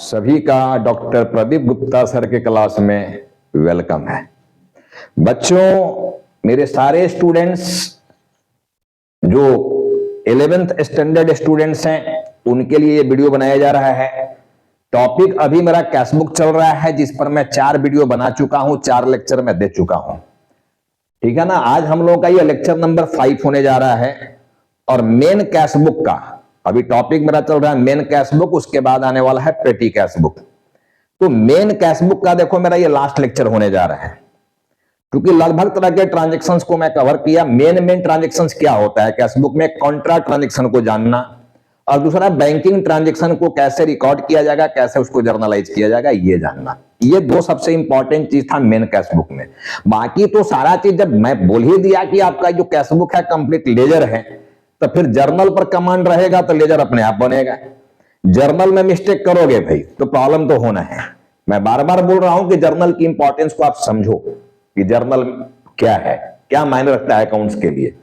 सभी का doctor Pradeep Gupta sir के क्लास में वेलकम है। बच्चों, मेरे सारे स्टूडेंट्स जो 11th स्टैंडर्ड स्टूडेंट्स हैं उनके लिए ये वीडियो बनाया जा रहा है। टॉपिक अभी मेरा कैशबुक चल रहा है, जिस पर मैं 4 वीडियो बना चुका हूं, 4 लेक्चर मैं दे चुका हूं। ठीक है ना। आज हम लोगों का ये लेक्चर नंबर 5 होने जा रहा है और मेन कैशबुक का अभी टॉपिक मेरा चल रहा है मेन कैशबुक, उसके बाद आने वाला है पेटी कैशबुक। तो मेन कैशबुक का देखो मेरा ये लास्ट लेक्चर होने जा रहा है, क्योंकि लगभग तरह के ट्रांजैक्शंस को मैं कवर किया। मेन ट्रांजैक्शंस क्या होता है कैशबुक में, कॉन्ट्रा ट्रांजैक्शन को जानना, और दूसरा बैंकिंग ट्रांजैक्शन को कैसे रिकॉर्ड किया जाएगा, कैसे उसको जर्नलाइज किया जाएगा, ये जानना। ये 2 सबसे इंपॉर्टेंट चीज था मेन कैशबुक में। बाकी तो सारा चीज जब मैं बोल ही दिया कि आपका जो कैशबुक है कंप्लीट लेजर है, तो फिर जर्नल पर कमांड रहेगा तो लेजर अपने आप बनेगा। जर्नल में मिस्टेक करोगे भाई तो प्रॉब्लम तो होना है। मैं बार बार बोल रहा हूं कि जर्नल की इंपॉर्टेंस को आप समझो कि जर्नल क्या है, क्या मायने रखता है अकाउंट्स के लिए।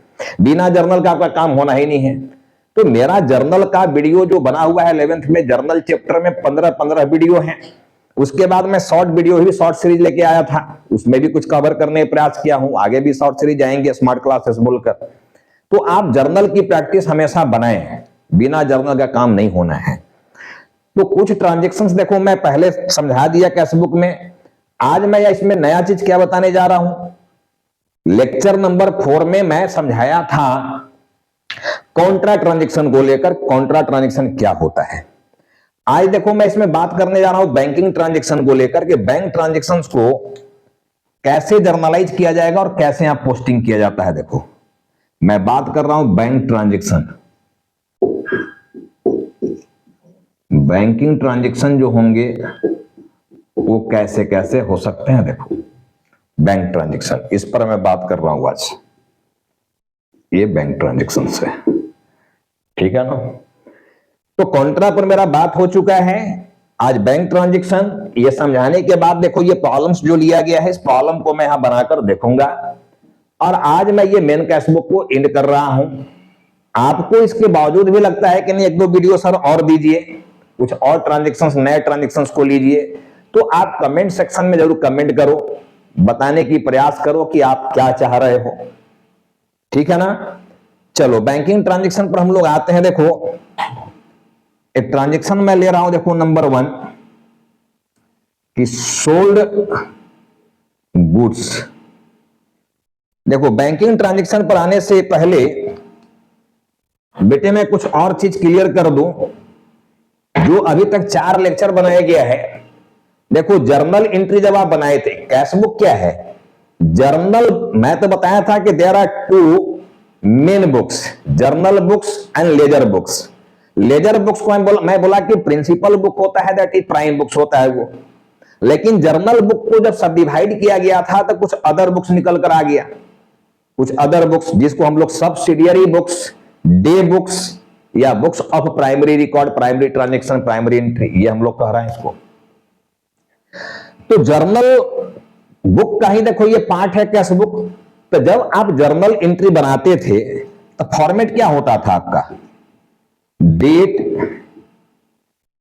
बिना जर्नल का आपका काम होना ही नहीं है। तो मेरा जर्नल का वीडियो जो बना हुआ है 11th में, जर्नल चैप्टर में 15 वीडियो हैं। उसके बाद मैं शॉर्ट वीडियो भी शॉर्ट सीरीज लेके आया था, उसमें भी कुछ कवर करने का प्रयास किया हूं। आगे भी शॉर्ट सीरीज आएंगे स्मार्ट क्लासेस बोलकर। तो आप जर्नल की प्रैक्टिस हमेशा बनाएं, बिना जर्नल का काम नहीं होना है। तो कुछ ट्रांजैक्शंस देखो मैं पहले समझा दिया कैशबुक में। आज मैं इसमें नया चीज क्या बताने जा रहा हूं। लेक्चर नंबर 4 में मैं समझाया था कॉन्ट्रा ट्रांजैक्शन को लेकर, कॉन्ट्रा ट्रांजैक्शन क्या होता है। आज देखो मैं इसमें बात करने जा रहा हूं बैंकिंग ट्रांजैक्शन को लेकर कि बैंक ट्रांजैक्शंस को कैसे जर्नलाइज किया जाएगा और कैसे यहां पोस्टिंग किया जाता है। देखो मैं बात कर रहा हूं बैंक ट्रांजैक्शन, बैंकिंग ट्रांजैक्शन जो होंगे वो कैसे कैसे हो सकते हैं। देखो बैंक ट्रांजैक्शन, इस पर मैं बात कर रहा हूं आज। ये बैंक ट्रांजैक्शन से, ठीक है ना। तो कॉन्ट्रा पर मेरा बात हो चुका है। आज बैंक ट्रांजैक्शन ये समझाने के बाद देखो ये प्रॉब्लम्स जो लिया गया है, इस प्रॉब्लम को मैं यहां बनाकर देखूंगा। और आज मैं ये मेन कैशबुक को एंड कर रहा हूं। आपको इसके बावजूद भी लगता है कि नहीं 1-2 वीडियो सर और दीजिए, कुछ और ट्रांजैक्शंस, नए ट्रांजैक्शंस को लीजिए, तो आप कमेंट सेक्शन में जरूर कमेंट करो, बताने की प्रयास करो कि आप क्या चाह रहे हो। ठीक है ना। चलो बैंकिंग ट्रांजैक्शन पर हम लोग आते हैं। देखो एक ट्रांजैक्शन मैं ले रहा हूं, देखो नंबर 1 कि सोल्ड गुड्स। देखो बैंकिंग ट्रांजैक्शन पर आने से पहले बेटे मैं कुछ और चीज क्लियर कर दूं। जो अभी तक 4 लेक्चर बनाया गया है, देखो जर्नल एंट्री जब आप बनाए थे, कैशबुक क्या है जर्नल, मैं तो बताया था कि there are 2 main books, journal books and ledger books. Ledger books को मैं बोला कि प्रिंसिपल बुक होता है, दैट इज प्राइम बुक्स होता है वो। लेकिन जर्नल बुक को जब सब डिवाइड किया गया था तो कुछ अदर बुक्स निकल कर आ गया, कुछ अदर बुक्स जिसको हम लोग सब्सिडियरी बुक्स, डे बुक्स या books of primary record, primary transaction, primary entry, ये हम लोग कह रहे हैं इसको। तो जर्नल बुक का ही देखो ये पार्ट है कैशबुक। तो जब आप जर्नल एंट्री बनाते थे तो फॉर्मेट क्या होता था आपका, डेट,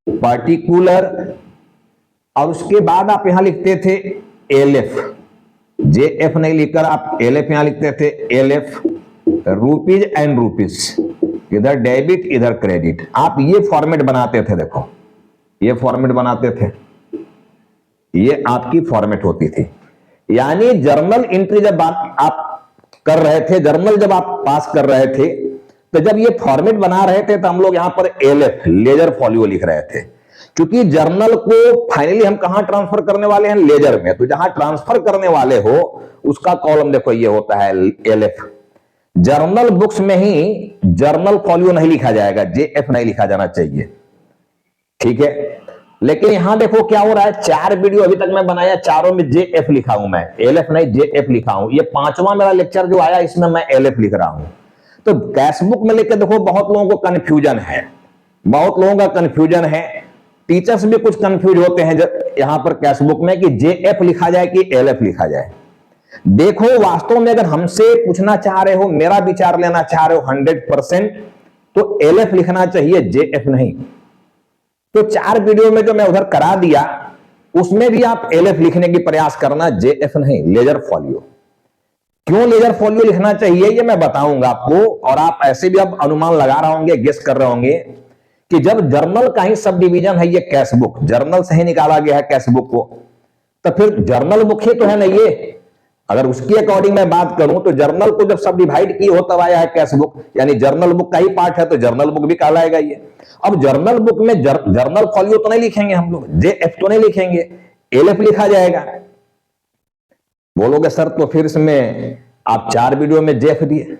पार्टिकुलर, और उसके बाद आप यहां लिखते थे एलएफ। जेएफ नहीं लिखकर आप एलएफ यहां लिखते थे, एलएफ, रुपीज एंड रुपीज, इधर डेबिट इधर क्रेडिट। आप ये फॉर्मेट बनाते थे। देखो ये फॉर्मेट बनाते थे, ये आपकी फॉर्मेट होती थी। यानी जर्नल एंट्री जब आप कर रहे थे, जर्नल जब आप पास कर रहे थे, तो जब ये फॉर्मेट बना रहे थे तो हम लोग यहां पर एलएफ, लेजर फॉलियो लिख रहे थे, क्योंकि जर्नल को फाइनली हम कहां ट्रांसफर करने वाले हैं, लेजर में। तो जहां ट्रांसफर करने वाले हो उसका कॉलम देखो ये होता है एलएफ। जर्नल बुक्स में ही जर्नल फॉलियो नहीं लिखा जाएगा, जेएफ नहीं लिखा जाना चाहिए, ठीक है। लेकिन यहां देखो क्या हो रहा है, 4 वीडियो अभी तक मैं बनाया, चारों में जेएफ लिखा हूं मैं, एलएफ नहीं जेएफ लिखा हूं। ये 5वां मेरा लेक्चर जो आया इसमें मैं एलएफ लिख रहा हूं। तो कैशबुक में लेकर देखो बहुत लोगों को कंफ्यूजन है, बहुत लोगों का कंफ्यूजन है। टीचर्स भी कुछ कंफ्यूज होते हैं यहां पर कैशबुक में कि जेएफ लिखा जाए कि एलएफ लिखा जाए। देखो वास्तव में अगर हमसे पूछना चाह रहे हो, मेरा विचार लेना चाह रहे हो 100%, तो एलएफ लिखना चाहिए, जेएफ नहीं। तो 4 वीडियो में जो मैं उधर करा दिया उसमें भी आप एलएफ लिखने की प्रयास करना, जेएफ नहीं, लेजर फॉलियो। क्यों लेजर फॉलियो लिखना चाहिए ये मैं बताऊंगा आपको। और आप ऐसे भी अब अनुमान लगा रहे होंगे, गेस कर रहे होंगे कि जब जर्नल का ही सब डिवीजन है ये कैश बुक, जर्नल से ही निकाला गया है कैश बुक को, तो फिर जर्नल बुक ही तो है ना ये। अगर उसकी अकॉर्डिंग मैं बात करूं तो जर्नल को जब सब डिवाइड की हो तब आया है कैश बुक, यानी जर्नल बुक का ही पार्ट है, तो जर्नल बुक भी कहलाएगा ये। अब जर्नल बुक में जर्नल फॉलियो तो नहीं लिखेंगे हम लोग, जेएफ तो नहीं लिखेंगे, एलएफ लिखा जाएगा। बोलोगे सर तो फिर इसमें आप 4 वीडियो में जेएफ दिए,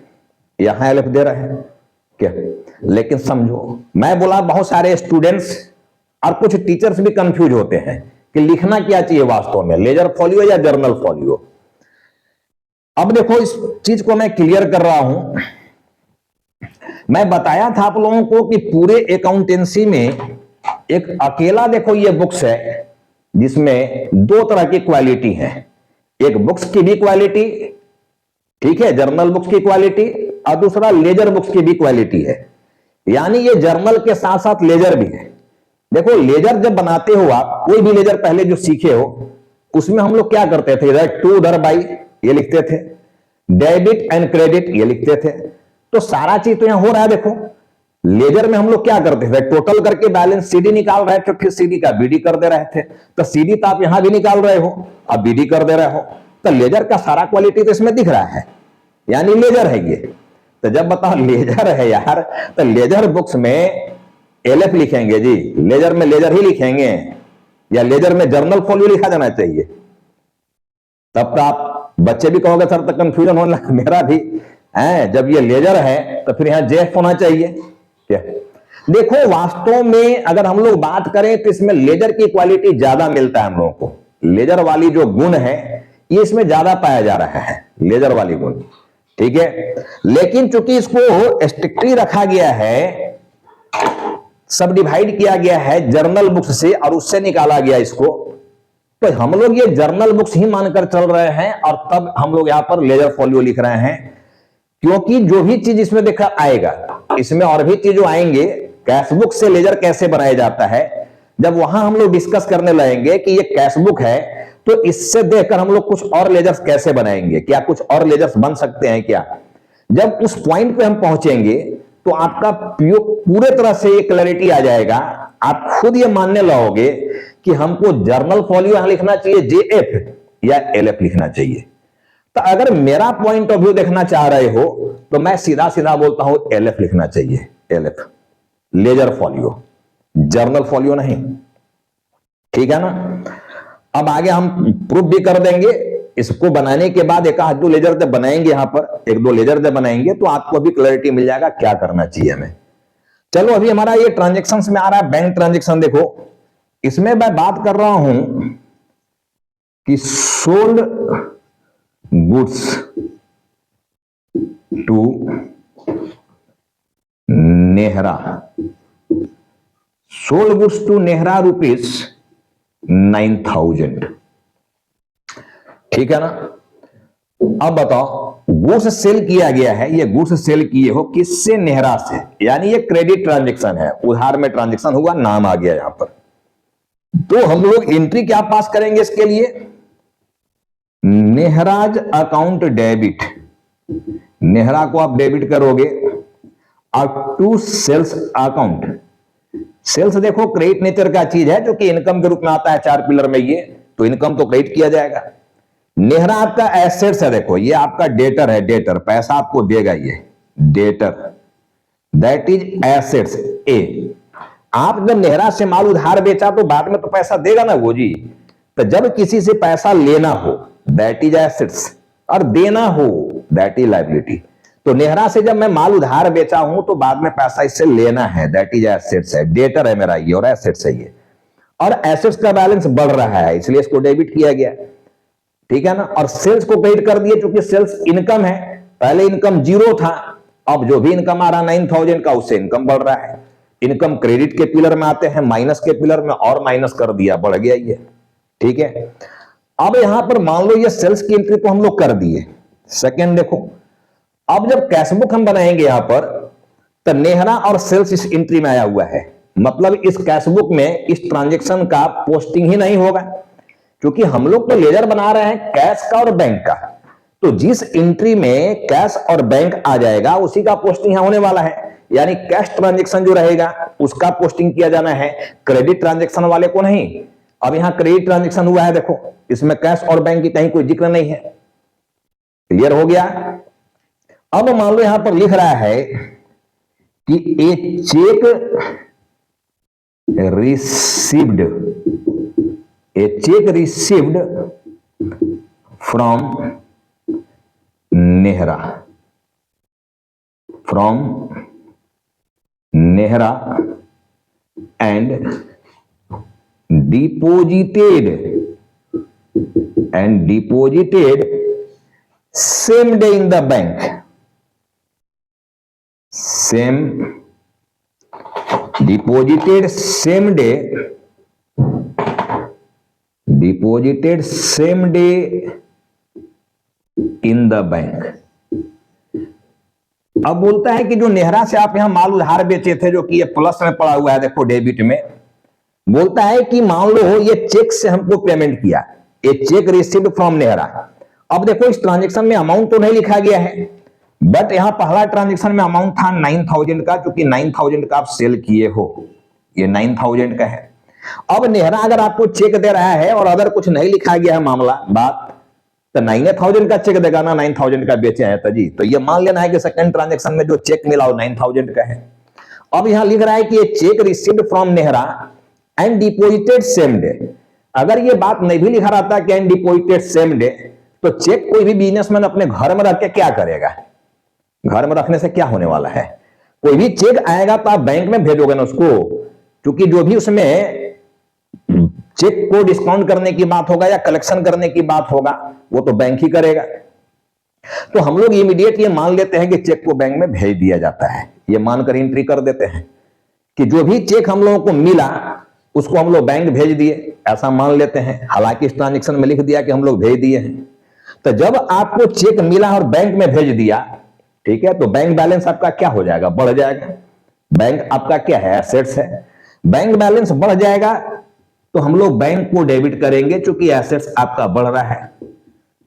यहां एलएफ दे रहे हैं क्या? लेकिन समझो, मैं बोला बहुत सारे स्टूडेंट्स और कुछ टीचर्स भी कंफ्यूज होते हैं कि लिखना क्या चाहिए वास्तव में, लेजर फॉलियो या जर्नल फॉलियो। अब देखो इस चीज को मैं क्लियर कर रहा हूं। मैं बताया था आप लोगों को कि पूरे अकाउंटेंसी में एक अकेला देखो ये बुक्स है जिसमें 2 तरह की क्वालिटी है। एक बुक्स की भी क्वालिटी, ठीक है, जर्नल बुक्स की क्वालिटी, और दूसरा लेजर बुक्स की भी क्वालिटी है। यानी ये जर्नल के साथ साथ लेजर भी है। देखो लेजर जब बनाते हो आप, कोई भी लेजर पहले जो सीखे हो उसमें हम लोग क्या करते थे, इधर टू उधर बाई ये लिखते थे, डेबिट एंड क्रेडिट ये लिखते थे। तो सारा चीज तो यहां हो रहा है। देखो लेजर में हम लोग क्या करते थे, टोटल करके बैलेंस सीडी निकाल रहे थे, फिर सीडी का बीडी कर दे रहे थे। तो सीडी तो आप यहां भी निकाल रहे हो, अब बीडी कर दे रहे हो, तो लेजर का सारा क्वालिटी तो इसमें दिख रहा है, यानी लेजर है ये। तो जब बताओ लेजर है यार, तो लेजर बुक्स में एलएफ लिखेंगे जी, लेजर में लेजर ही लिखेंगे, या लेजर में जर्नल फॉलियो लिखा जाना चाहिए? तब तो आप बच्चे भी कहोगे सर तो कंफ्यूजन होने लगा, मेरा भी है। जब ये लेजर है तो फिर यहां जेएफ होना चाहिए क्या? देखो वास्तव में अगर हम लोग बात करें तो इसमें लेजर की क्वालिटी ज्यादा मिलता है हम लोगों को। लेजर वाली जो गुण है ये इसमें ज्यादा पाया जा रहा है, लेजर वाली गुण, ठीक है। लेकिन चूंकि इसको स्ट्रिक्टली रखा गया है, सब डिवाइड किया गया है जर्नल बुक्स से और उससे निकाला गया इसको, तो हम लोग ये जर्नल बुक्स ही मानकर चल रहे हैं और तब हम लोग यहां पर लेजर फॉलियो लिख रहे हैं। क्योंकि जो भी चीज इसमें देखा आएगा, इसमें और भी चीज आएंगे, कैश बुक से लेजर कैसे बनाया जाता है, जब वहां हम लोग डिस्कस करने लगेंगे कि ये कैश बुक है तो इससे देखकर हम लोग कुछ और लेजर्स कैसे बनाएंगे, क्या कुछ और लेजर्स बन सकते हैं क्या। जब उस पॉइंट पे हम पहुंचेंगे तो आपका पूरे तरह से ये क्लैरिटी आ जाएगा, आप खुद ये मानने लगोगे कि हमको जर्नल फॉलियो यहां लिखना चाहिए जेएफ या एलएफ लिखना चाहिए। तो अगर मेरा पॉइंट ऑफ व्यू देखना चाह रहे हो तो मैं सीधा सीधा बोलता हूं एलएफ लिखना चाहिए, LF, ledger folio, journal folio नहीं, ठीक है ना। अब आगे हम प्रूफ भी कर देंगे। इसको बनाने के बाद एक आध दो लेजर जब बनाएंगे, यहां पर एक दो लेजर जब बनाएंगे तो आपको भी क्लैरिटी मिल जाएगा क्या करना चाहिए हमें। चलो अभी हमारा ये ट्रांजेक्शन में आ रहा है बैंक ट्रांजेक्शन। देखो इसमें मैं बात कर रहा हूं कि sold goods to Nehra, sold goods to Nehra ₹9,000, ठीक है ना। अब बताओ गुड्स सेल किया गया है, ये गुड्स सेल किए हो किससे, नेहरा से, यानी ये क्रेडिट ट्रांजेक्शन है, उधार में ट्रांजेक्शन हुआ, नाम आ गया यहां पर। तो हम लोग एंट्री क्या पास करेंगे इसके लिए, नेहराज अकाउंट डेबिट, नेहरा को आप डेबिट करोगे, और टू सेल्स अकाउंट, सेल्स देखो क्रेडिट नेचर का चीज है जो कि इनकम के रूप में आता है 4 पिलर में, ये तो इनकम तो क्रेडिट किया जाएगा। नेहरा आपका एसेट्स है, देखो ये आपका डेटर है, डेटर पैसा आपको देगा, ये डेटर दैट इज एसेट्स ए। आप जब नेहरा से माल उधार बेचा तो बाद में तो पैसा देगा ना वो जी। तो जब किसी से पैसा लेना हो दैट इज एसेट्स, और देना हो दैट इज लायबिलिटी। तो नेहरा से जब मैं माल उधार बेचा हूं तो बाद में पैसा इससे लेना है, दैट इज एसेट्स है, डेटर है मेरा ये और एसेट्स है ये, और एसेट्स का बैलेंस बढ़ रहा है इसलिए इसको डेबिट किया गया, ठीक है ना। और सेल्स को क्रेडिट कर दिए क्योंकि सेल्स इनकम है, पहले इनकम 0 था, अब जो भी इनकम आ रहा 9,000 का उससे इनकम बढ़ रहा है। इनकम क्रेडिट के पिलर में आते हैं, माइनस के पिलर में, और माइनस कर दिया, बढ़ गया ये, ठीक है। अब यहां पर मान लो ये सेल्स की एंट्री तो हम लोग कर दिए। सेकेंड देखो, अब जब कैश बुक हम बनाएंगे यहां पर तो नेहरा और सेल्स इस एंट्री में आया हुआ है, मतलब इस कैश बुक में इस ट्रांजेक्शन का पोस्टिंग ही नहीं होगा, क्योंकि हम लोग तो लेजर बना रहे हैं कैश का और बैंक का। तो जिस एंट्री में कैश और बैंक आ जाएगा उसी का पोस्टिंग यहां होने वाला है, यानी कैश ट्रांजेक्शन जो रहेगा उसका पोस्टिंग किया जाना है, क्रेडिट ट्रांजेक्शन वाले को नहीं। अब यहां क्रेडिट ट्रांजेक्शन हुआ है, देखो इसमें कैश और बैंक की कहीं कोई जिक्र नहीं है। क्लियर हो गया। अब मान लो यहां पर लिख रहा है कि a cheque received, a cheque received from Nehra, from Nehra and deposited same day in the bank, same deposited same day in the bank. अब बोलता है कि जो नेहरा से आप यहां माल उधार बेचे थे, जो कि ये प्लस में पड़ा हुआ है देखो डेबिट में, बोलता है कि मान लो ये चेक से हमको पेमेंट किया, ये चेक रिसीव्ड फ्रॉम नेहरा। अब देखो इस ट्रांजेक्शन में अमाउंट तो नहीं लिखा गया है, बट यहां पहला ट्रांजेक्शन में अमाउंट था 9000 का, क्योंकि 9000 का आप सेल किए हो, ये 9000 का है। अब नेहरा अगर आपको चेक दे रहा है और अगर कुछ नहीं लिखा गया है मामला बात, तो 9000 का चेक देगा ना, 9000 का बेचे हैं तो जी, तो ये मान लेना है कि सेकंड ट्रांजेक्शन में जो चेक मिला वो 9000 का है। अब यहां लिख रहा है कि ये check received from Nehra and deposited same day. अगर ये बात नहीं भी लिखा रहता कि एंड डिपोजिटेड सेम डे, तो चेक कोई भी बिजनेसमैन अपने घर में रख के क्या करेगा? घर में रखने से क्या होने वाला है? कोई भी चेक आएगा तो आप बैंक में भेजोगे ना उसको, क्योंकि जो भी उसमें चेक को डिस्काउंट करने की बात होगा या कलेक्शन करने की बात होगा वो तो बैंक ही करेगा। तो हम लोग इमीडिएट ये मान लेते हैं कि चेक को बैंक में भेज दिया जाता है, ये मानकर एंट्री कर देते हैं कि जो भी चेक हम लोगों को मिला उसको हम लोग बैंक भेज दिए, ऐसा मान लेते हैं। हालांकि इस ट्रांजेक्शन में लिख दिया कि हम लोग भेज दिए हैं। तो जब आपको चेक मिला और बैंक में भेज दिया, ठीक है, तो बैंक बैलेंस आपका क्या हो जाएगा? बढ़ जाएगा। बैंक आपका क्या है? एसेट्स है। बैंक बैलेंस बढ़ जाएगा तो हम लोग बैंक को डेबिट करेंगे, क्योंकि एसेट्स आपका बढ़ रहा है।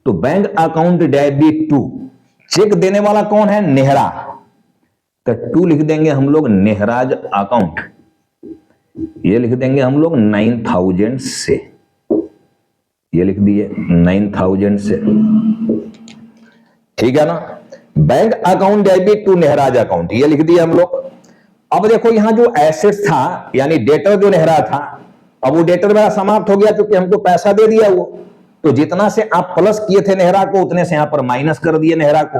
तो bank account debit to, cheque देने वाला कौन है? नेहरा, तो टू लिख देंगे हम लोग नेहराज अकाउंट, ये लिख देंगे हम लोग 9000 से, ये लिख दिए 9000 से, ठीक है ना। Bank account debit to Nehra's account, ये लिख दिए हम लोग। अब देखो यहां जो एसेट्स था यानी डेटर जो नेहरा था, अब वो डेटर मेरा समाप्त हो गया क्योंकि हमको पैसा दे दिया वो, तो जितना से आप प्लस किए थे नेहरा को उतने से यहां पर माइनस कर दिए नेहरा को,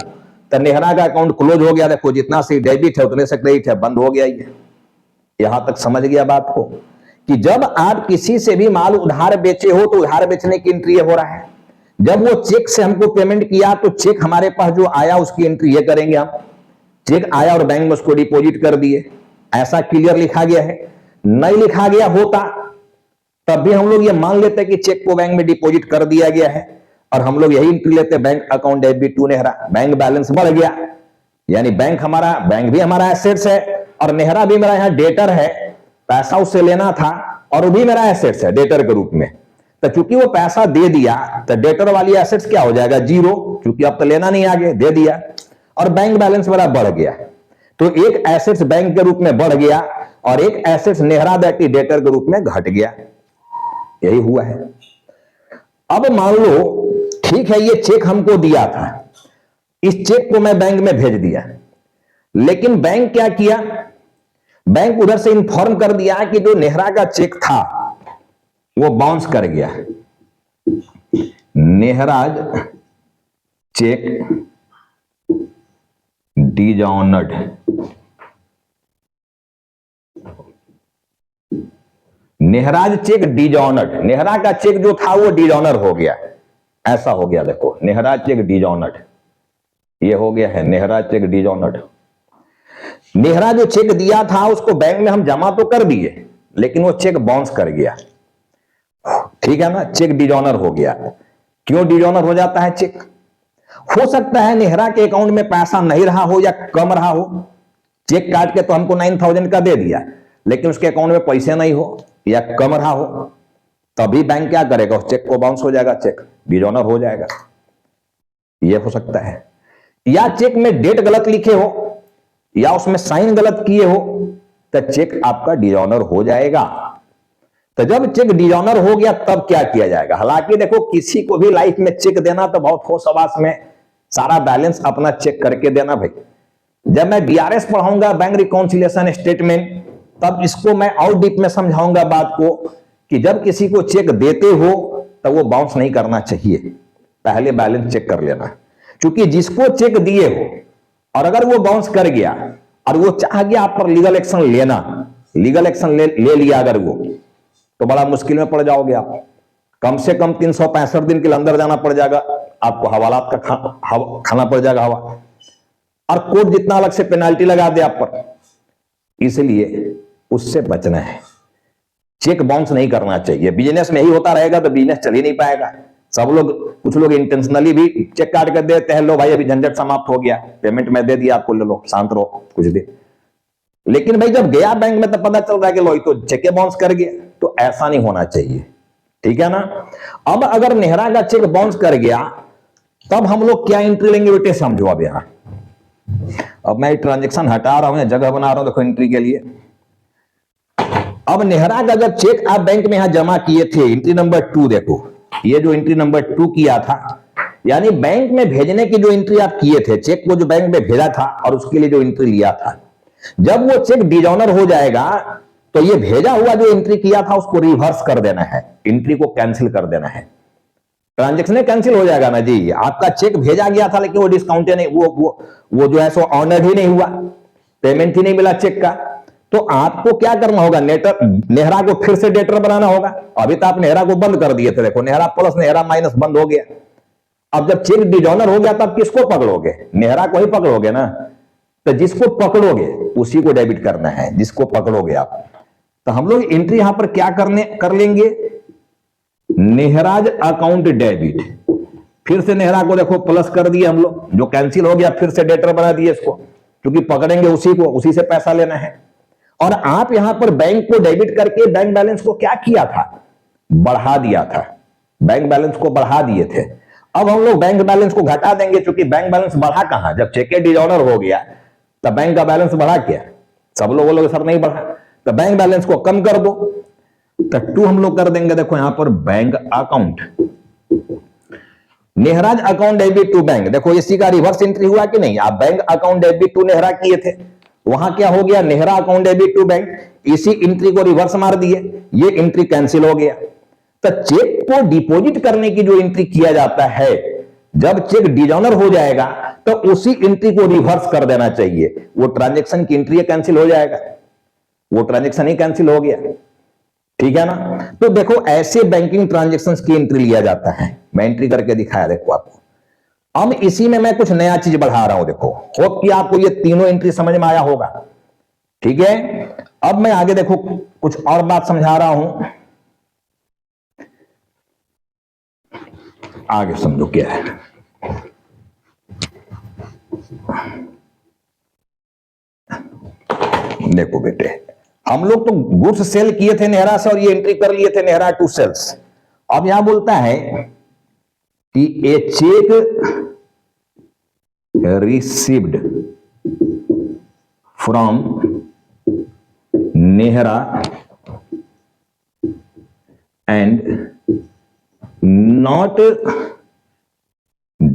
तो नेहरा का अकाउंट क्लोज हो गया। देखो जितना से डेबिट है उतने से क्रेडिट है, बंद हो गया। ये यहां तक समझ गया बात को कि जब आप किसी से भी माल उधार बेचे हो तो उधार बेचने की एंट्री हो रहा है। जब वो चेक से हमको पेमेंट किया तो चेक हमारे पास जो आया उसकी एंट्री ये करेंगे हम। चेक आया और बैंक में उसको डिपॉजिट कर दिए, ऐसा क्लियर लिखा गया है। नहीं लिखा गया होता तब भी हम लोग ये मान लेते कि चेक को बैंक में डिपॉजिट कर दिया गया है और हम लोग यही एंट्री लेते bank account debit to Nehra. Bank balance बढ़ गया, यानी बैंक भी हमारा एसेट्स है और नेहरा भी मेरा यहां डेटर है, पैसा उससे लेना था और वो भी मेरा एसेट्स है डेटर के रूप में। तो चूंकि वो पैसा दे दिया तो डेटर वाली एसेट्स क्या हो जाएगा? जीरो, क्योंकि अब तो लेना नहीं, आगे दे दिया। और बैंक बैलेंस मेरा बढ़ गया, तो एक एसेट्स बैंक के रूप में बढ़ गया और एक एसेट्स नेहरा डेटर के रूप में घट गया। यही हुआ है। अब मान लो ठीक है, ये चेक हमको दिया था, इस चेक को मैं बैंक में भेज दिया, लेकिन बैंक क्या किया? बैंक उधर से इंफॉर्म कर दिया कि जो नेहरा का चेक था वो बाउंस कर गया। Nehra's cheque dishonoured, Nehra's cheque dishonoured, Nehra का चेक जो था वो डिजॉनर हो गया, ऐसा हो गया। देखो नेहराज चेक डिजॉनर्ड, ये हो गया है नेहरा चेक डिजॉनर्ड। नेहरा जो चेक दिया था उसको बैंक में हम जमा तो कर दिए, लेकिन वो चेक बाउंस कर गया, ठीक है ना। चेक डिजॉनर हो गया। क्यों डिजॉनर हो जाता है चेक? हो सकता है नेहरा के अकाउंट में पैसा नहीं रहा हो या कम रहा हो, चेक काट के तो हमको 9000 का दे दिया, लेकिन उसके अकाउंट में पैसे नहीं हो या कम रहा हो, तभी बैंक क्या करेगा, उस चेक को बाउंस हो जाएगा, चेक डिजॉनर हो जाएगा। यह हो सकता है। या चेक में डेट गलत लिखे हो या उसमें साइन गलत किए हो तो चेक आपका डिजॉनर हो जाएगा। तो जब चेक डिजॉनर हो गया तब क्या किया जाएगा। हालांकि देखो, किसी को भी लाइफ में चेक देना तो बहुत होश हवास में सारा बैलेंस अपना चेक करके देना भाई। जब मैं बीआरएस पढ़ाऊंगा, बैंक रिकॉन्सिलिएशन स्टेटमेंट, तब इसको मैं और डीप में समझाऊंगा बात को कि जब किसी को चेक देते हो तो वो बाउंस नहीं करना चाहिए, पहले बैलेंस चेक कर लेना। क्योंकि जिसको चेक दिए हो और अगर वो बाउंस कर गया और वो चाह गया आप पर लीगल एक्शन लेना, लीगल एक्शन ले लिया अगर वो, तो बड़ा मुश्किल में पड़ जाओगे आप। कम से कम 365 दिन के लिए अंदर जाना पड़ जाएगा आपको, हवालात का खाना पड़ जाएगा हवा, और कोर्ट जितना अलग से पेनाल्टी लगा दे आप पर। इसलिए उससे बचना है, चेक बाउंस नहीं करना चाहिए। बिजनेस में ही होता रहेगा तो बिजनेस चल ही नहीं पाएगा। सब लोग, कुछ लोग इंटेंशनली भी चेक काट कर देते हैं, लो भाई अभी झंझट समाप्त हो गया, पेमेंट मैं दे दिया आपको, ले लो शांत रहो कुछ देर। लेकिन भाई जब गया बैंक में तब पता चल रहा है कि लो तो चेक बाउंस कर गया, तो ऐसा नहीं होना चाहिए, ठीक है ना। अब अगर नेहरा का चेक बाउंस कर गया तब हम लोग क्या एंट्री लेंगे बेटे, समझो। अब यहां अब मैं ट्रांजेक्शन हटा रहा हूं, जगह बना रहा हूं, देखो एंट्री के लिए। अब नेहरा का जब चेक आप बैंक में यहां जमा किए थे, एंट्री नंबर 2 देखो, ये जो एंट्री नंबर 2 किया था, यानी बैंक में भेजने की जो एंट्री आप किए थे, चेक को जो बैंक में भेजा था और उसके लिए जो एंट्री लिया था, जब वो चेक डिजॉनर हो जाएगा तो ये भेजा हुआ जो एंट्री किया था उसको रिवर्स कर देना है, एंट्री को कैंसिल कर देना है। ट्रांजेक्शन कैंसिल हो जाएगा ना जी। आपका चेक भेजा गया था लेकिन वो डिस्काउंट नहीं, वो जो है सो ऑनर्ड ही नहीं हुआ, पेमेंट ही नहीं मिला चेक का। तो आपको क्या करना होगा, नेहरा को फिर से डेटर बनाना होगा। अभी तो आप नेहरा को बंद कर दिए थे, देखो नेहरा प्लस नेहरा माइनस बंद हो गया। अब जब चेक डिजॉनर हो गया तब किसको पकड़ोगे, नेहरा को ही पकड़ोगे ना। तो जिसको पकड़ोगे उसी को डेबिट करना है, जिसको पकड़ोगे आप। तो हम लोग एंट्री यहां पर क्या कर लेंगे, नेहराज अकाउंट डेबिट, फिर से नेहरा को देखो प्लस कर दिए हम लोग, जो कैंसिल हो गया फिर से डेटर बना दिए इसको, क्योंकि पकड़ेंगे उसी को, उसी से पैसा लेना है। और आप यहां पर बैंक को डेबिट करके बैंक बैलेंस को क्या किया था, बढ़ा दिया था, बैंक बैलेंस को बढ़ा दिए थे। अब हम लोग बैंक बैलेंस को घटा देंगे, क्योंकि बैंक बैलेंस बढ़ा कहां, जब चेक डिजॉनर हो गया तब बैंक का बैलेंस बढ़ा क्या, सब लोग बोलोगे सर नहीं बढ़ा, तो बैंक बैलेंस को कम कर दो। तो 2 हम लोग कर देंगे, देखो यहां पर bank account, Nehra's account debit to bank, देखो इसी का रिवर्स एंट्री हुआ कि नहीं। आप bank account debit to Nehra किए थे, वहां क्या हो गया, Nehra account debit to bank, इसी एंट्री को रिवर्स मार दिए, ये एंट्री कैंसिल हो गया। तो चेक को डिपॉजिट करने की जो एंट्री किया जाता है, जब चेक डिजॉनर हो जाएगा तो उसी एंट्री को रिवर्स कर देना चाहिए, वो ट्रांजेक्शन की एंट्री कैंसिल हो जाएगा, वो ट्रांजेक्शन ही कैंसिल हो गया, ठीक है ना। तो देखो ऐसे बैंकिंग ट्रांजेक्शंस की एंट्री लिया जाता है, मैं एंट्री करके दिखाया देखो आपको। अब इसी में मैं कुछ नया चीज बढ़ा रहा हूं, देखो होप कि आपको ये तीनों एंट्री समझ में आया होगा, ठीक है। अब मैं आगे देखो कुछ और बात समझा रहा हूं, आगे समझो क्या है। देखो बेटे, हम लोग तो गुड्स सेल किए थे नेहरा से और ये एंट्री कर लिए थे नेहरा टू सेल्स। अब यहां बोलता है कि a check received from Nehra and not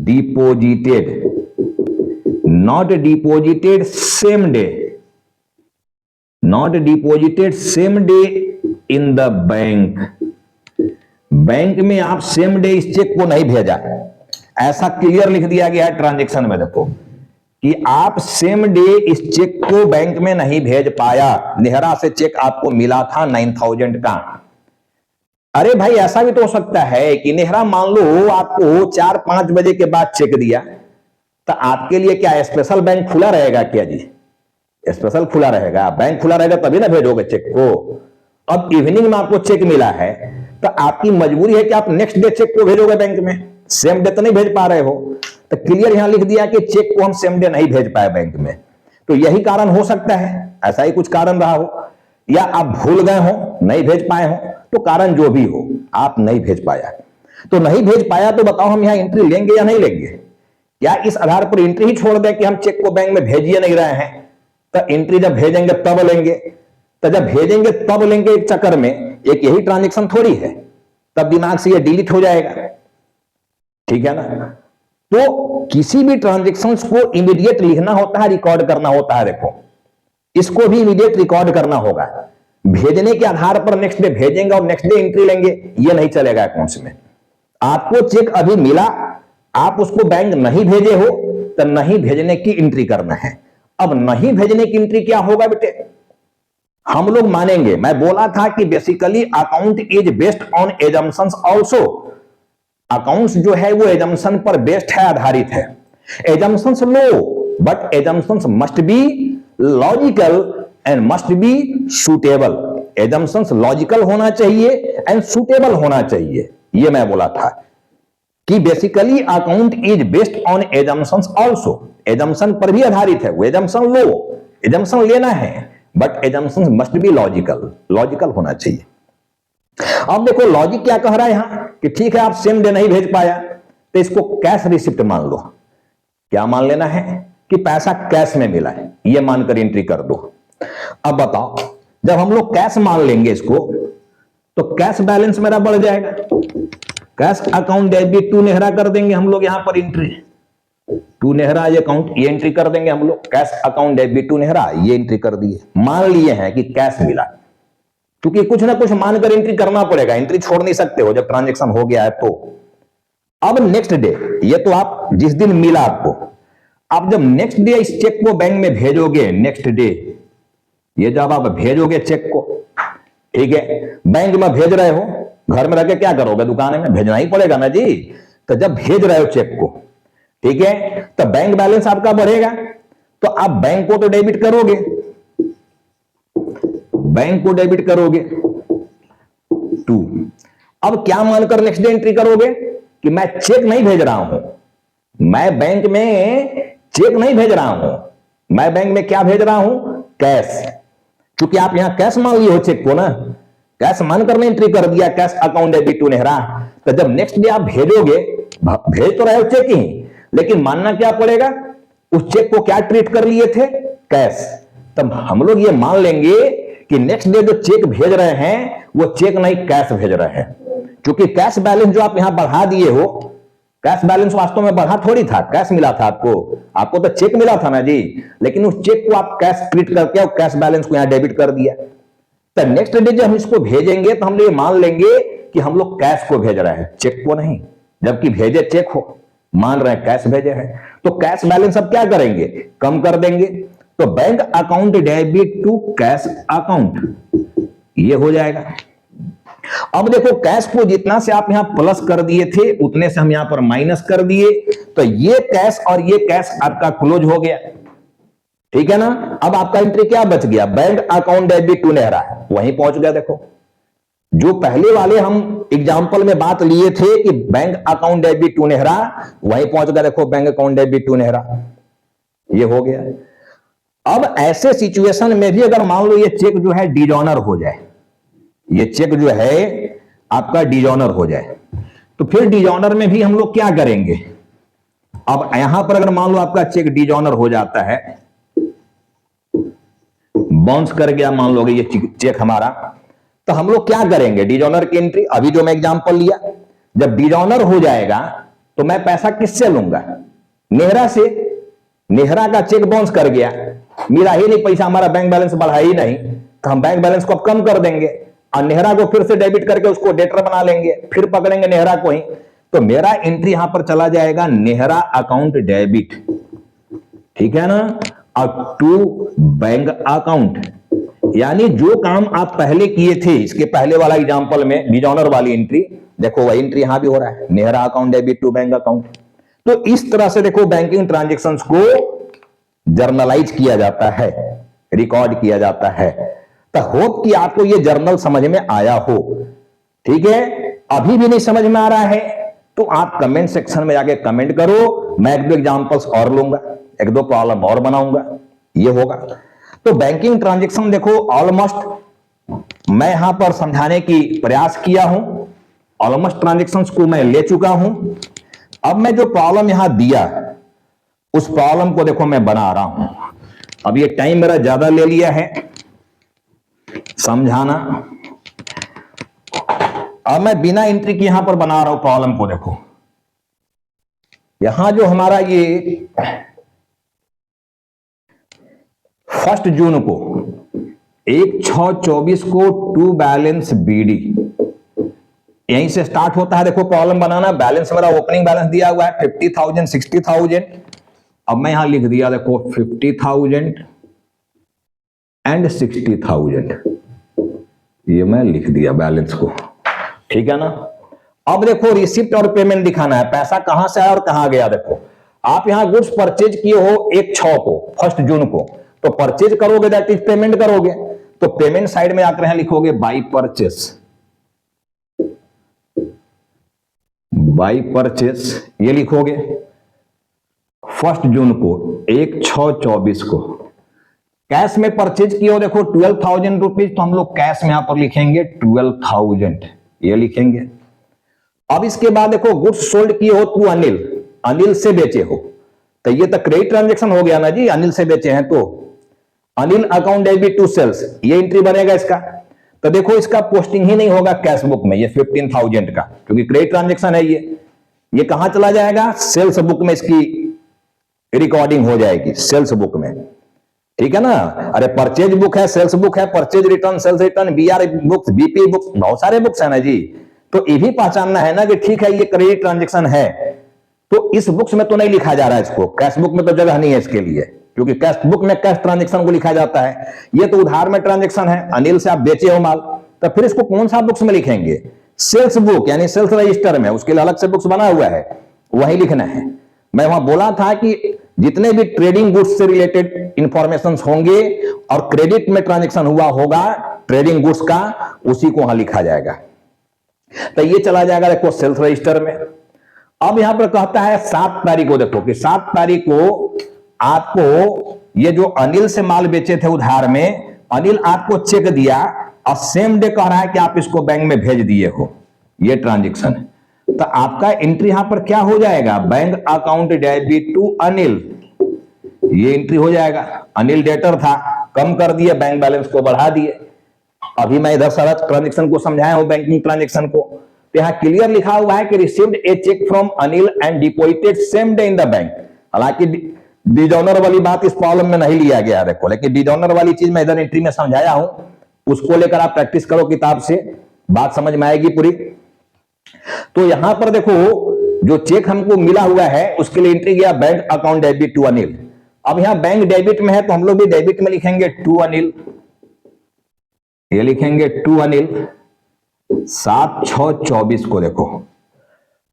deposited same day in the bank, bank में आप सेम डे इस चेक को नहीं भेजा, ऐसा क्लियर लिख दिया गया है ट्रांजैक्शन में, देखो कि आप सेम डे इस चेक को बैंक में नहीं भेज पाया। नेहरा से चेक आपको मिला था 9000 का। अरे भाई ऐसा भी तो हो सकता है कि नेहरा मान लो आपको 4-5 बजे के बाद चेक दिया, तो आपके लिए क्या स्पेशल बैंक खुला रहेगा क्या जी, स्पेशल खुला रहेगा, बैंक खुला रहेगा तभी ना भेजोगे चेक को। अब इवनिंग में आपको चेक मिला है तो आपकी मजबूरी है कि आप नेक्स्ट डे चेक को भेजोगे बैंक में, सेम डे तो नहीं भेज पा रहे हो। तो क्लियर यहां लिख दिया कि चेक को हम सेम डे नहीं भेज पाए बैंक में, तो यही कारण हो सकता है, ऐसा ही कुछ कारण रहा हो, या आप भूल गए हो, नहीं भेज पाए हो, तो कारण जो भी हो आप नहीं भेज पाया, तो नहीं भेज पाया तो बताओ हम यहां एंट्री लेंगे या नहीं लेंगे? या इस आधार पर एंट्री ही छोड़ दें कि हम चेक को बैंक में भेजिए नहीं रहे हैं, तो एंट्री जब भेजेंगे तब लेंगे, तो जब भेजेंगे तब लेंगे एक चक्कर में एक यही ट्रांजेक्शन थोड़ी है, तब दिमाग से ये डिलीट हो जाएगा, ठीक है ना? तो किसी भी ट्रांजेक्शन को इमीडिएट लिखना होता है, रिकॉर्ड करना होता है। देखो इसको भी इमीडिएट रिकॉर्ड करना होगा, भेजने के आधार पर नेक्स्ट डे भेजेंगे और नेक्स्ट डे एंट्री लेंगे, ये नहीं चलेगा अकाउंट्स में। आपको चेक अभी मिला, आप उसको बैंक नहीं भेजे हो, तो नहीं भेजने की एंट्री करना है। अब नहीं भेजने की एंट्री क्या होगा बेटे? हम लोग मानेंगे, मैं बोला था कि basically account is based on assumptions also. Accounts जो है वो एजम्पशन पर बेस्ड है, आधारित है। Assumptions low, but assumptions must be logical and must be suitable. Assumptions logical होना चाहिए एंड सूटेबल होना चाहिए। ये मैं बोला था कि basically account is based on assumptions also. Assumption पर भी आधारित है, वो एजम्पशन लो, एजम्पशन लेना है, but assumptions must be logical, logical होना चाहिए। अब देखो लॉजिक क्या कह रहा है यहां कि ठीक है आप सेम डे नहीं भेज पाया, तो इसको कैश रिसिप्ट मान लो। क्या मान लेना है? कि पैसा कैश में मिला है, ये मानकर एंट्री कर दो। अब बताओ, जब हम लोग कैश मान लेंगे इसको, तो कैश बैलेंस मेरा बढ़ जाएगा। Cash account debit to Nehra कर देंगे हम लोग, यहां पर एंट्री टू नेहरा ये अकाउंट, ये एंट्री कर देंगे हम लोग। Cash account debit to Nehra, ये एंट्री कर दिए, मान लिए हैं कि कैश मिला। क्योंकि कुछ ना कुछ मानकर एंट्री करना पड़ेगा, एंट्री छोड़ नहीं सकते हो जब ट्रांजेक्शन हो गया है तो। अब नेक्स्ट डे, ये तो आप जिस दिन मिला आपको, आप जब नेक्स्ट डे इस चेक को बैंक में भेजोगे, नेक्स्ट डे ये जब आप भेजोगे चेक को, ठीक है, बैंक में भेज रहे हो, घर में रह के क्या करोगे? दुकान में भेजना ही पड़ेगा ना जी। तो जब भेज रहे हो चेक को, ठीक है, तो बैंक बैलेंस आपका बढ़ेगा, तो आप बैंक को तो डेबिट करोगे, बैंक को डेबिट करोगे टू। अब क्या मानकर नेक्स्ट डे एंट्री करोगे कि मैं चेक नहीं भेज रहा हूं, मैं बैंक में चेक नहीं भेज रहा हूं, मैं बैंक में क्या भेज रहा हूं? कैश। क्योंकि आप यहां कैश मान लिए हो चेक को ना, कैश मानकर ने एंट्री कर दिया, cash account debit to Nehra. तो जब नेक्स्ट डे आप भेजोगे, भेज तो रहे हो चेक ही, लेकिन मानना क्या पड़ेगा? उस चेक को क्या ट्रीट कर लिए थे? कैश। तब हम लोग ये मान लेंगे कि नेक्स्ट डे जो चेक भेज रहे हैं वो चेक नहीं कैश भेज रहे हैं। क्योंकि कैश बैलेंस जो आप यहां बढ़ा दिए हो, कैश बैलेंस वास्तव में बढ़ा थोड़ी था, कैश मिला था आपको, आपको तो चेक मिला था ना जी, लेकिन उस चेक को आप कैश ट्रीट करके और कैश बैलेंस को यहां डेबिट कर दिया। तो नेक्स्ट डे जब हम इसको भेजेंगे तो हम ये मान लेंगे कि हम लोग कैश को भेज रहे हैं, चेक को नहीं, जबकि भेजे चेक हो, मान रहे हैं कैश भेजे हैं। तो कैश बैलेंस अब क्या करेंगे? कम कर देंगे। तो bank account debit to cash account, ये हो जाएगा। अब देखो कैश को जितना से आप यहां प्लस कर दिए थे उतने से हम यहां पर माइनस कर दिए, तो ये कैश और ये कैश आपका क्लोज हो गया, ठीक है ना। अब आपका एंट्री क्या बच गया? Bank account debit to Nehra, वहीं पहुंच गया। देखो जो पहले वाले हम एग्जांपल में बात लिए थे कि bank account debit to Nehra, वहीं पहुंच गया। देखो bank account debit to Nehra, ये हो गया। अब ऐसे सिचुएशन में भी अगर मान लो ये चेक जो है डिजॉनर हो जाए, ये चेक जो है आपका डिजॉनर हो जाए, तो फिर डिजॉनर में भी हम लोग क्या करेंगे? अब यहां पर अगर मान लो आपका चेक डिजॉनर हो जाता है, बाउंस कर गया मान लो ये चेक हमारा, तो हम लोग क्या करेंगे? डिजॉनर की एंट्री, अभी जो मैं एग्जांपल लिया, जब डिजॉनर हो जाएगा तो मैं पैसा किससे लूंगा? नेहरा से। नेहरा का चेक बाउंस कर गया, मिला ही नहीं पैसा, हमारा बैंक बैलेंस बढ़ा ही नहीं, तो हम बैंक बैलेंस को अब कम कर देंगे और नेहरा को फिर से डेबिट करके उसको डेटर बना लेंगे, फिर पकड़ेंगे नेहरा को ही। तो मेरा एंट्री यहां पर चला जाएगा नेहरा अकाउंट डेबिट, ठीक है ना, और टू बैंक अकाउंट। यानी जो काम आप पहले किए थे, इसके पहले वाला एग्जांपल में डिजॉनर वाली एंट्री, देखो वही एंट्री यहां भी हो रहा है, Nehra account debit to bank account. तो इस तरह से देखो बैंकिंग ट्रांजैक्शंस को जर्नलाइज किया जाता है, रिकॉर्ड किया जाता है। तो होप कि आपको ये जर्नल समझ में आया हो, ठीक है। अभी भी नहीं समझ में आ रहा है तो आप कमेंट सेक्शन में जाके कमेंट करो, मैं एक दो एग्जांपल्स और लूंगा, एक दो प्रॉब्लम और बनाऊंगा, ये होगा। तो बैंकिंग ट्रांजैक्शन देखो ऑलमोस्ट मैं यहां पर समझाने की प्रयास किया हूं, ऑलमोस्ट ट्रांजेक्शंस को मैं ले चुका हूं। अब मैं जो प्रॉब्लम यहां दिया उस प्रॉब्लम को देखो मैं बना रहा हूं। अब ये टाइम मेरा ज्यादा ले लिया है समझाना। अब मैं बिना एंट्री के यहां पर बना रहा हूं प्रॉब्लम को। देखो यहां जो हमारा ये 1 जून को 1/6/24 को टू बैलेंस बीडी यहीं से स्टार्ट होता है। देखो प्रॉब्लम बनाना, बैलेंस मेरा ओपनिंग बैलेंस दिया हुआ है 50,000 60,000। अब मैं यहां लिख दिया देखो 50,000 एंड 60,000, ये मैं लिख दिया बैलेंस को, ठीक है ना। अब देखो रिसिप्ट और पेमेंट दिखाना है, पैसा कहां से आया और कहां गया। देखो आप यहां गुड्स परचेज किए हो 1/6 को 1 जून को, तो परचेज करोगे दैट इज पेमेंट करोगे, तो पेमेंट साइड में आकर यहां लिखोगे बाई परचेस, ये लिखोगे 1 जून को 1/6/24 को। कैश में परचेज किए हो देखो 12,000 रुपीज, तो हम लोग कैश में यहां पर लिखेंगे 12,000, ये लिखेंगे। अब इसके बाद देखो गुड्स सोल्ड किए हो टू अनिल, अनिल से बेचे हो, तो ये तो क्रेडिट ट्रांजेक्शन हो गया ना जी, अनिल से बेचे हैं तो Anil account debit to sales, ये एंट्री बनेगा इसका। तो देखो इसका पोस्टिंग ही नहीं होगा कैश बुक में, ये 15,000 का, क्योंकि क्रेडिट ट्रांजेक्शन है ये कहां चला जाएगा, सेल्स बुक में इसकी रिकॉर्डिंग हो जाएगी, सेल्स बुक में, ठीक है ना। अरे परचेज बुक है, सेल्स बुक है, purchase return, sales return, BR books, BP books, बहुत सारे बुक्स है ना जी। तो ये भी पहचानना है ना कि ठीक है ये क्रेडिट ट्रांजेक्शन है, तो इस बुक्स में तो नहीं लिखा जा रहा है इसको, कैश बुक में तो जगह नहीं है इसके लिए, क्योंकि कैश बुक में कैश ट्रांजेक्शन को लिखा जाता है। ये तो उधार में ट्रांजेक्शन है, अनिल से आप बेचे हो माल, तो फिर इसको कौन सा बुक्स में लिखेंगे, सेल्स बुक यानी सेल्स रजिस्टर में, उसके लिए अलग से बुक्स बना हुआ है, वही लिखना है। मैं वहां बोला था कि जितने भी ट्रेडिंग गुड्स से रिलेटेड इंफॉर्मेशन होंगे और क्रेडिट में ट्रांजेक्शन हुआ होगा ट्रेडिंग गुड्स का, उसी को वहां लिखा जाएगा। तो ये चला जाएगा देखो सेल्स रजिस्टर में। अब यहां पर कहता है 7 तारीख को, देखो कि 7 तारीख को आपको ये जो अनिल से माल बेचे थे उधार में, अनिल आपको चेक दिया और सेम डे कह रहा है कि आप इसको बैंक में भेज दिए हो, ये ट्रांजेक्शन है। तो आपका एंट्री यहां पर क्या हो जाएगा, bank account debit to Anil, ये एंट्री हो जाएगा। अनिल डेटर था, कम कर दिए, बैंक बैलेंस को बढ़ा दिए। अभी मैं इधर सारा ट्रांजेक्शन को समझाया हूं, बैंकिंग ट्रांजेक्शन को। तो यहां क्लियर लिखा हुआ है कि received a cheque from Anil and deposited same day in the bank. हालांकि डिजॉनर वाली बात इस प्रॉब्लम में नहीं लिया गया देखो, लेकिन डिजॉनर वाली चीज मैं इधर एंट्री में समझाया हूं, उसको लेकर आप प्रैक्टिस करो किताब से, बात समझ में आएगी पूरी। तो यहां पर देखो जो चेक हमको मिला हुआ है उसके लिए एंट्री गया bank account debit to Anil. अब यहां बैंक डेबिट में है तो हम लोग भी डेबिट में लिखेंगे टू अनिल, ये लिखेंगे टू अनिल 7/6/24 को। देखो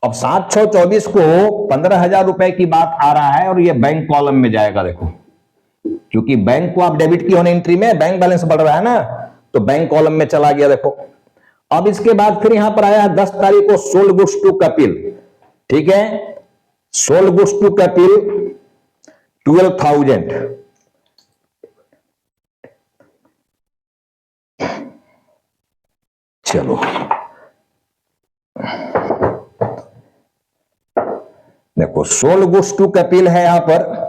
अब 7/6/24 को 15,000 रुपए की बात आ रहा है और ये बैंक कॉलम में जाएगा। देखो क्योंकि बैंक को आप डेबिट की होने एंट्री में बैंक बैलेंस बढ़ रहा है ना, तो बैंक कॉलम में चला गया। देखो अब इसके बाद फिर यहां पर आया 10 तारीख को सोल्ड गुड्स टू कपिल, ठीक है, सोल्ड गुड्स टू कपिल 12,000। चलो देखो सोल्ड गुड्स टू कपिल है, यहां पर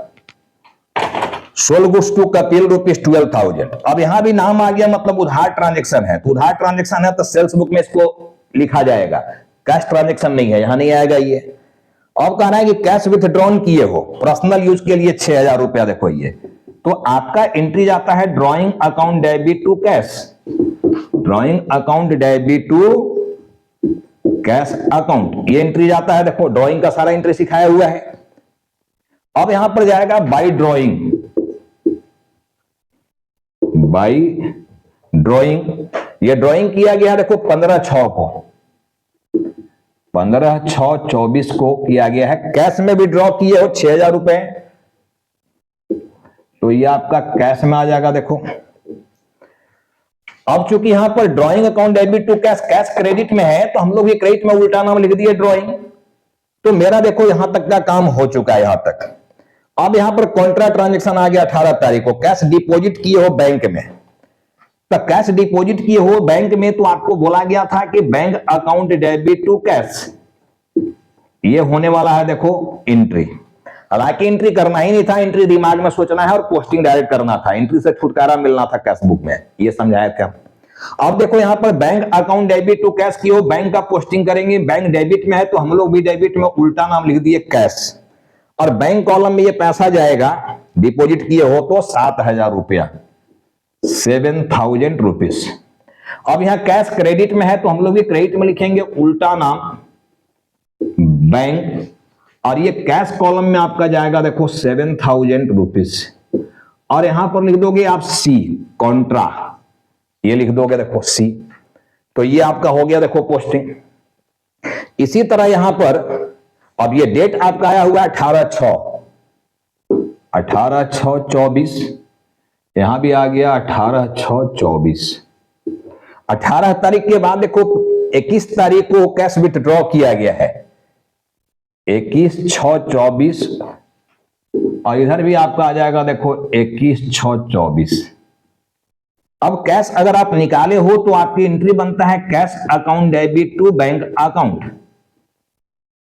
सोल्ड गुड्स टू कपिल ₹12,000। अब यहां भी नाम आ गया, मतलब उधार ट्रांजेक्शन है, तो उधार ट्रांजेक्शन है तो सेल्स बुक में इसको लिखा जाएगा, कैश ट्रांजेक्शन नहीं है, यहां नहीं आएगा ये। अब कहना है कि कैश विथड्रॉन किए हो पर्सनल यूज के लिए 6,000 रुपया, देखो ये तो आपका एंट्री जाता है drawing account debit to cash, drawing account debit to cash account, ये एंट्री जाता है। देखो ड्रॉइंग का सारा एंट्री सिखाया हुआ है। अब यहां पर जाएगा बाई ड्रॉइंग, बाई ड्रॉइंग, ये ड्रॉइंग किया गया देखो 15/6 को, 15/6/24 को किया गया है। कैश में भी ड्रॉ किए हो 6,000 रुपए, तो ये आपका कैश में आ जाएगा। देखो अब चूंकि यहां पर drawing account debit to cash, cash credit में है, तो हम लोग ये क्रेडिट में उल्टा नाम लिख दिए ड्रॉइंग। तो मेरा देखो यहां तक का काम हो चुका है यहां तक। अब यहां पर कॉन्ट्रा ट्रांजेक्शन आ गया 18 तारीख को, कैश डिपॉजिट किए हो बैंक में, तो कैश डिपॉजिट किए हो बैंक में तो आपको बोला गया था कि bank account debit to cash, ये होने वाला है देखो एंट्री। हालांकि एंट्री करना ही नहीं था, एंट्री दिमाग में सोचना है और पोस्टिंग डायरेक्ट करना था, एंट्री से छुटकारा मिलना था कैश बुक में, ये समझाया था। अब देखो यहां पर bank account debit to cash की हो, बैंक का पोस्टिंग करेंगे, बैंक डेबिट में है तो हम लोग भी डेबिट में उल्टा नाम लिख दिए कैश, और बैंक कॉलम में ये पैसा जाएगा, डिपॉजिट किए हो तो 7,000 रुपया, 7,000 रुपीज। अब यहां कैश क्रेडिट में है तो हम लोग भी क्रेडिट में लिखेंगे उल्टा नाम बैंक, और ये कैश कॉलम में आपका जाएगा देखो 7,000 रुपीज, और यहां पर लिख दोगे आप सी कॉन्ट्रा, ये लिख दोगे देखो सी, तो ये आपका हो गया देखो पोस्टिंग। इसी तरह यहां पर अब ये डेट आपका आया हुआ है 18/6/24, यहां भी आ गया 18/6/24। 18 तारीख के बाद देखो 21 तारीख को कैश विथड्रॉ किया गया है, 21/6/24, और इधर भी आपका आ जाएगा देखो 21/6/24। अब कैश अगर आप निकाले हो तो आपकी एंट्री बनता है cash account debit to bank account,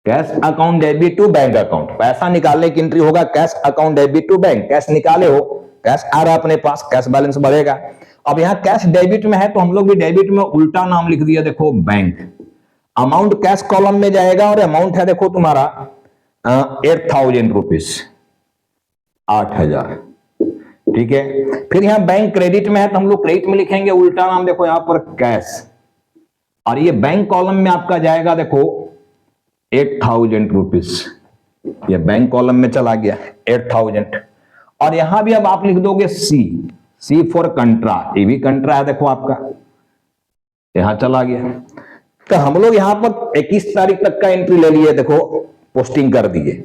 cash account debit to bank account, पैसा निकालने की एंट्री होगा cash account debit to bank, cash निकाले हो, कैश आ रहा अपने पास, कैश बैलेंस बढ़ेगा। अब यहां कैश डेबिट में है तो हम लोग भी डेबिट में उल्टा नाम लिख दिया देखो बैंक, अमाउंट कैश कॉलम में जाएगा, और अमाउंट है देखो तुम्हारा 8,000 रुपीज, 8,000, ठीक है। फिर यहां बैंक क्रेडिट में है तो हम लोग क्रेडिट में लिखेंगे उल्टा नाम देखो यहां पर कैश, और ये बैंक कॉलम में आपका जाएगा देखो 8,000 रुपीज, ये बैंक कॉलम में चला गया 8,000, और यहां भी अब आप लिख दोगे सी, सी फॉर कंट्रा, ये भी कंट्रा है देखो आपका, यहां चला गया। तो हम लोग यहां पर 21 तारीख तक का एंट्री ले लिए देखो, पोस्टिंग कर दिए।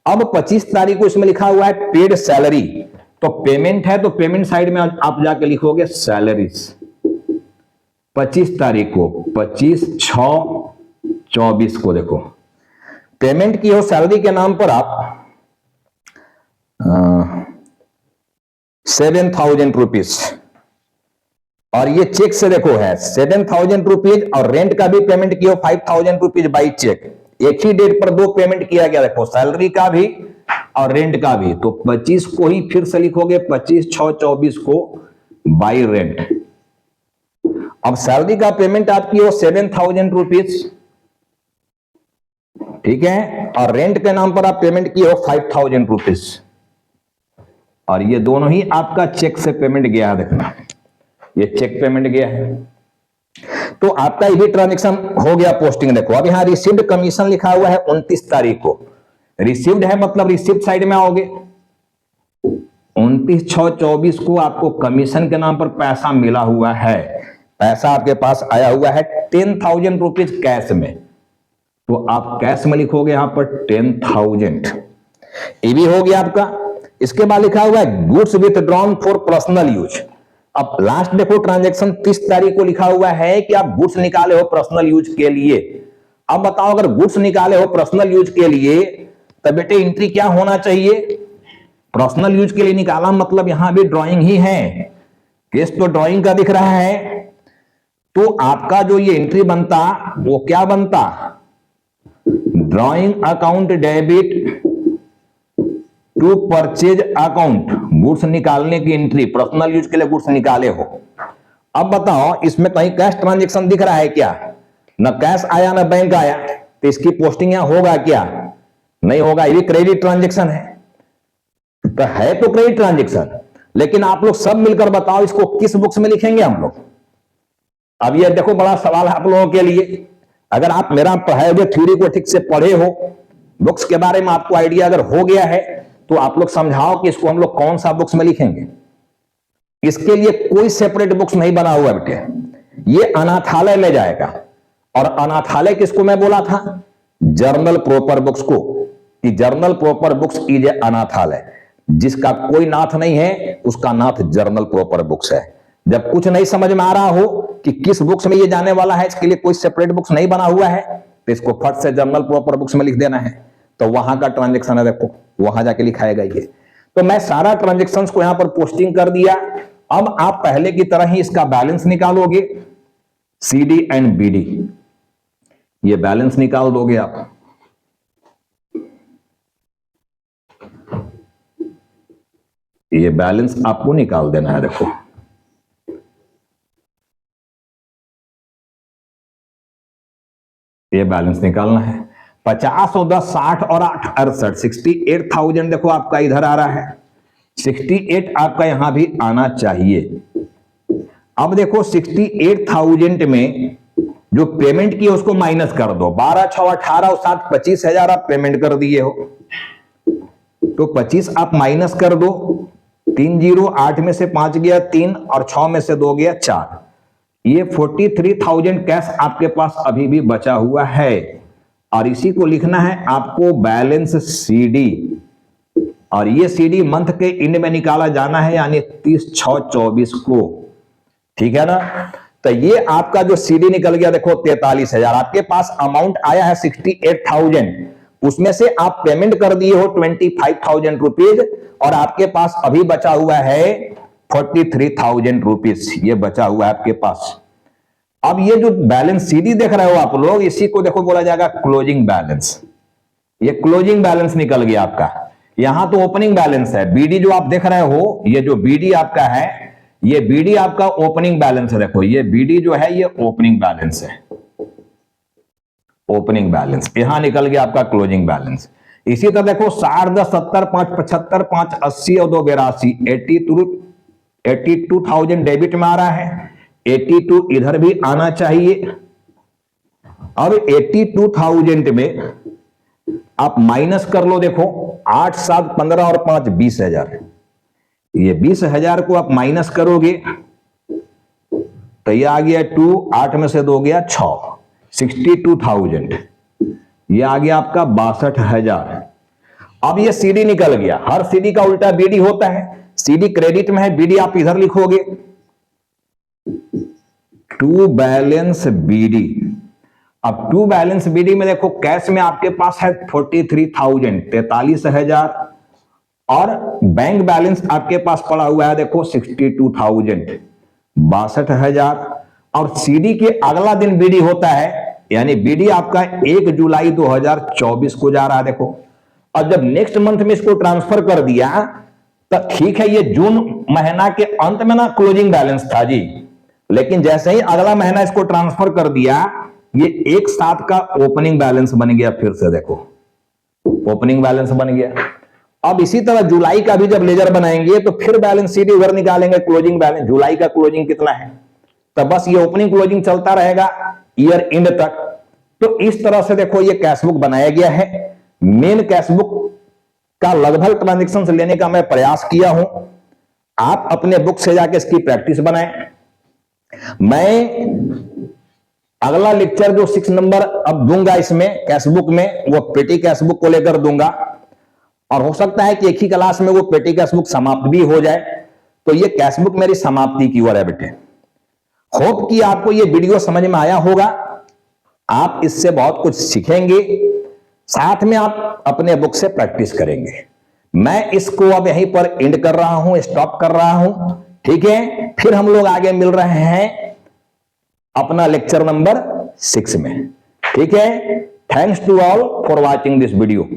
अब 25 तारीख को इसमें लिखा हुआ है पेड सैलरी, तो पेमेंट है तो पेमेंट साइड में आप जाके लिखोगे सैलरीज। 25 तारीख को 25/6/24 को देखो पेमेंट की हो सैलरी के नाम पर आप 7,000 रुपीज, और ये चेक से देखो है 7,000 रुपीज, और रेंट का भी पेमेंट किया 5,000 रुपीज बाई चेक, एक ही डेट पर दो पेमेंट किया गया देखो, सैलरी का भी और रेंट का भी। तो 25 को ही फिर से लिखोगे 25/6/24 को बाई रेंट। अब सैलरी का पेमेंट आपकी हो 7,000 रुपीज, ठीक है, और रेंट के नाम पर आप पेमेंट किए हो 5,000 रुपीज, और ये दोनों ही आपका चेक से पेमेंट गया है, देखना ये चेक पेमेंट गया है। तो आपका ये भी ट्रांजेक्शन हो गया पोस्टिंग। देखो अब यहां रिसीव्ड कमीशन लिखा हुआ है 29 तारीख को, रिसीव्ड है मतलब रिसीव्ड साइड में आओगे, 29/6/24 को आपको कमीशन के नाम पर पैसा मिला हुआ है, पैसा आपके पास आया हुआ है 10,000 रुपीज कैश में, तो आप कैश में लिखोगे यहां पर 10,000, ये भी हो गया आपका। इसके बाद लिखा हुआ है goods withdrawn for personal use. अब लास्ट देखो ट्रांजैक्शन 30 तारीख को लिखा हुआ है कि आप गुड्स निकाले हो पर्सनल यूज के लिए। अब बताओ अगर गुड्स निकाले हो पर्सनल यूज के लिए तो बेटे एंट्री क्या होना चाहिए, पर्सनल यूज के लिए निकाला मतलब यहां भी ड्राइंग ही है, केस तो ड्राइंग का दिख रहा है, तो आपका जो ये एंट्री बनता वो क्या बनता, drawing account debit to purchase account, goods निकालने की एंट्री, पर्सनल यूज के लिए गुड्स निकाले हो। अब बताओ इसमें कहीं कैश ट्रांजैक्शन दिख रहा है क्या, ना कैश आया ना बैंक आया, तो इसकी पोस्टिंग यहां होगा क्या, नहीं होगा, ये भी क्रेडिट ट्रांजैक्शन है, तो है तो क्रेडिट ट्रांजैक्शन, लेकिन आप लोग सब मिलकर बताओ इसको किस बुक्स में लिखेंगे हम लोग। अब ये देखो बड़ा सवाल है आप लोगों के लिए, अगर आप मेरा पढ़ाए हुए थ्योरी को ठीक से पढ़े हो, बुक्स के बारे में आपको आइडिया अगर हो गया है, तो आप लोग समझाओ कि इसको हम लोग कौन सा बुक्स में लिखेंगे। इसके लिए कोई सेपरेट बुक्स नहीं बना हुआ बेटे, ये अनाथालय ले जाएगा, और अनाथालय किसको मैं बोला था, जर्नल प्रॉपर बुक्स को, कि journal proper books is a अनाथालय, जिसका कोई नाथ नहीं है उसका नाथ जर्नल प्रॉपर बुक्स है। जब कुछ नहीं समझ में आ रहा हो कि किस बुक्स में ये जाने वाला है, इसके लिए कोई सेपरेट बुक्स नहीं बना हुआ है, तो इसको फट से जर्नल प्रॉपर बुक्स में लिख देना है, तो वहां का ट्रांजैक्शन है देखो वहां जाके लिखाएगा ये। तो मैं सारा ट्रांजैक्शंस को यहां पर पोस्टिंग कर दिया, अब आप पहले की तरह ही इसका बैलेंस निकालोगे, CD एंड BD, ये बैलेंस निकाल दोगे आप। ये बैलेंस आपको निकाल देना है। देखो ये बैलेंस निकालना है। 50 और 10 60 और 8 68, 68,000 देखो आपका इधर आ रहा है, 68 आपका यहां भी आना चाहिए। अब देखो 68,000 में जो पेमेंट की उसको माइनस कर दो, 12 6 18 और 7 25,000 आप पेमेंट कर दिए हो, तो 25 आप माइनस कर दो। 3 0, 8 में से 5 गया 3 और 6 में से 2 गया 4, ये 43,000 कैश आपके पास अभी भी बचा हुआ है। और इसी को लिखना है आपको बैलेंस CD, और ये CD मंथ के एंड में निकाला जाना है, यानी 30/6/24 को। ठीक है ना? तो ये आपका जो CD निकल गया देखो 43,000, आपके पास अमाउंट आया है 68,000, उसमें से आप पेमेंट कर दिए हो 25,000 रुपीज, और आपके पास अभी बचा हुआ है 43,000 रुपीज, ये बचा हुआ है आपके पास। अब ये जो बैलेंस CD देख रहे हो आप लोग, इसी को देखो बोला जाएगा क्लोजिंग बैलेंस। ये क्लोजिंग बैलेंस निकल गया आपका। यहां तो ओपनिंग बैलेंस है, BD जो आप देख रहे हो, ये जो BD आपका है, ये BD आपका ओपनिंग बैलेंस है। देखो ये BD जो है ये ओपनिंग बैलेंस है, ओपनिंग बैलेंस। यहां निकल गया आपका क्लोजिंग बैलेंस। इसी तरह देखो 60 10 70 5 75 5 80 और 2 82, 82,000 डेबिट में आ रहा है, 82 इधर भी आना चाहिए। अब 82,000 में आप माइनस कर लो, देखो 8 7 15 और 5 20,000, ये 20,000 को आप माइनस करोगे तो ये आ गया 2, 8 में से 2 गया 6, 62,000, ये आ गया आपका 62,000। अब ये CD निकल गया, हर CD का उल्टा BD होता है। CD क्रेडिट में है, BD आप इधर लिखोगे, टू बैलेंस BD। अब टू बैलेंस BD में देखो कैश में आपके पास है 43,000, 43,000, और बैंक बैलेंस आपके पास पड़ा हुआ है देखो 62,000, 62,000। और CD के अगला दिन BD होता है, यानी BD आपका 1 जुलाई 2024 को जा रहा है। देखो, और जब नेक्स्ट मंथ में इसको ट्रांसफर कर दिया तो ठीक है, ये जून महीना के अंत में ना क्लोजिंग बैलेंस था जी, लेकिन जैसे ही अगला महीना इसको ट्रांसफर कर दिया, ये एक साथ का ओपनिंग बैलेंस बन गया। फिर से देखो ओपनिंग बैलेंस बन गया। अब इसी तरह जुलाई का भी जब लेजर बनाएंगे तो फिर बैलेंस CD उधर निकालेंगे, क्लोजिंग बैलेंस, जुलाई का क्लोजिंग कितना है, तो बस ये ओपनिंग क्लोजिंग चलता रहेगा ईयर एंड तक। तो इस तरह से देखो ये कैशबुक बनाया गया है। मेन कैशबुक का लगभग ट्रांजेक्शन लेने का मैं प्रयास किया हूं, आप अपने बुक से जाके इसकी प्रैक्टिस बनाएं। मैं अगला लेक्चर जो 6 नंबर अब दूंगा इसमें कैशबुक में, वो पेटी कैशबुक को लेकर दूंगा, और हो सकता है कि एक ही क्लास में वो पेटी कैशबुक समाप्त भी हो जाए। तो ये कैशबुक मेरी समाप्ति की ओर है बेटे। होप कि आपको ये वीडियो समझ में आया होगा, आप इससे बहुत कुछ सीखेंगे, साथ में आप अपने बुक से प्रैक्टिस करेंगे। मैं इसको अब यहीं पर एंड कर रहा हूं, स्टॉप कर रहा हूं, ठीक है। फिर हम लोग आगे मिल रहे हैं अपना लेक्चर नंबर 6 में, ठीक है। Thanks to all for watching this video.